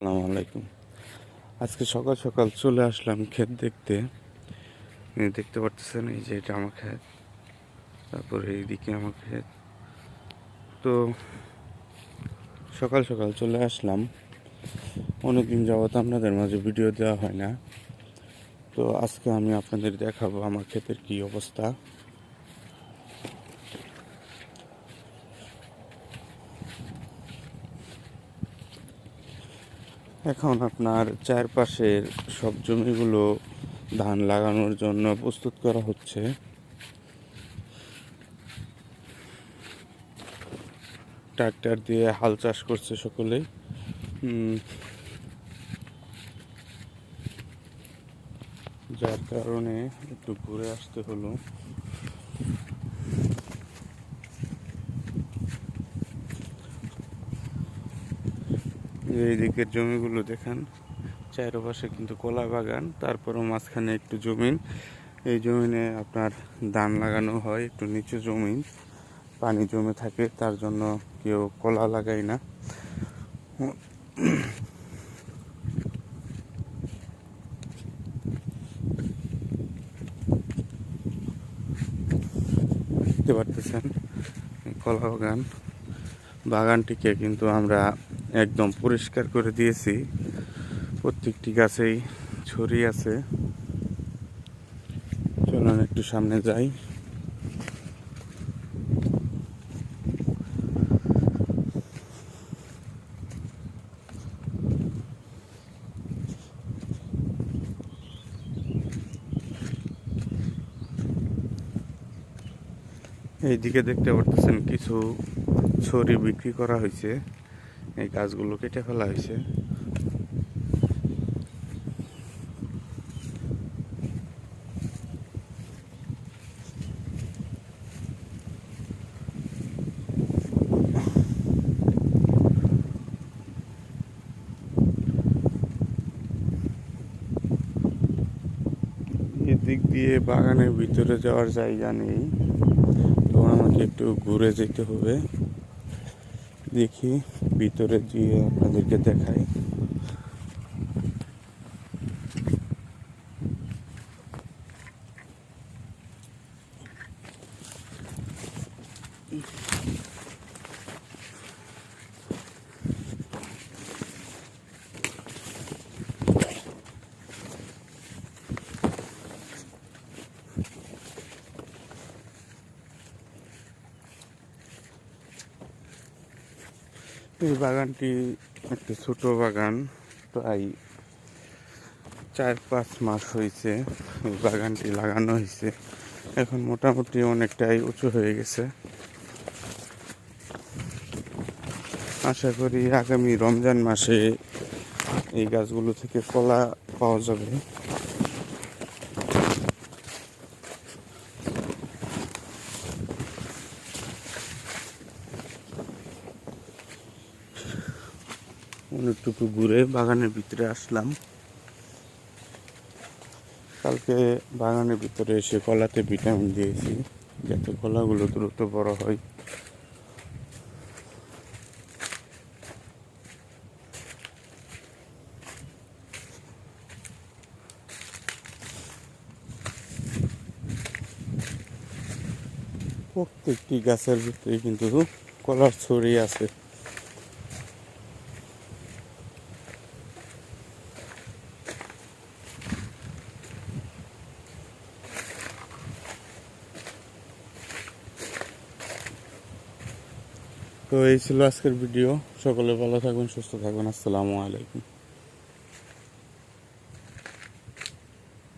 আসসালামু আলাইকুম। আজকে সকাল সকাল চলে আসলাম ক্ষেত দেখতে। দেখতে পারতেছেন, এই যে এটা আমার ক্ষেত, তারপরে এইদিকে আমার ক্ষেত। তো সকাল সকাল চলে আসলাম। অনেকদিন যাবত আপনাদের মাঝে ভিডিও দেওয়া হয় না, তো আজকে আমি আপনাদের দেখাবো আমার ক্ষেতের কি অবস্থা। এখন আপনার চারপাশের সব জমিগুলো ধান লাগানোর জন্য প্রস্তুত করা হচ্ছে। ট্রাক্টর দিয়ে হাল চাষ করছে সকলেই। যার কারণে একটু ঘুরে আসতে হলো। এই দিকের জমিগুলো দেখেন, চারপাশে কিন্তু কলা বাগান, তারপরও মাঝখানে একটু জমিন। এই জমিনে আপনার ধান লাগানো হয়, একটু নিচু জমিন, পানি জমে থাকে, তার জন্য কেউ কলা লাগায় না। দেখতে পারতেছেন কলা বাগান। বাগানটিকে কিন্তু আমরা একদম পরিষ্কার করে দিয়েছি, প্রত্যেকটি গাছেই ছড়ি আছে। চলুন একটু সামনে যাই। এইদিকে দেখতে পারতেছেন কিছু ছড়ি বিক্রি করা হয়েছে, এই গাছগুলো কেটে ফেলা হয়েছে। এদিক দিয়ে বাগানের ভিতরে যাওয়ার জায়গা নেই, তো আমাকে একটু ঘুরে যেতে হবে। দেখি ভিতরে গিয়ে আপনাদেরকে দেখাই। এই বাগানটি একটি ছোট বাগান, প্রায় 4-5 মাস হয়েছে এই বাগানটি লাগানো হয়েছে। এখন মোটামুটি অনেকটাই উঁচু হয়ে গেছে। আশা করি আগামী রমজান মাসে এই গাছগুলো থেকে কলা পাওয়া যাবে। অনেকটুকু ঘুরে বাগানের ভিতরে আসলাম। কালকে বাগানের ভিতরে এসে কলাতে ভিটামিন দিয়েছি, যাতে কলাগুলো দ্রুত বড় হয়। প্রত্যেকটি গাছের ভিতরে কিন্তু কলার ছড়ি আছে। তো এই ছিল আজকের ভিডিও। সকলে ভালো থাকবেন, সুস্থ থাকবেন। আসসালামু আলাইকুম।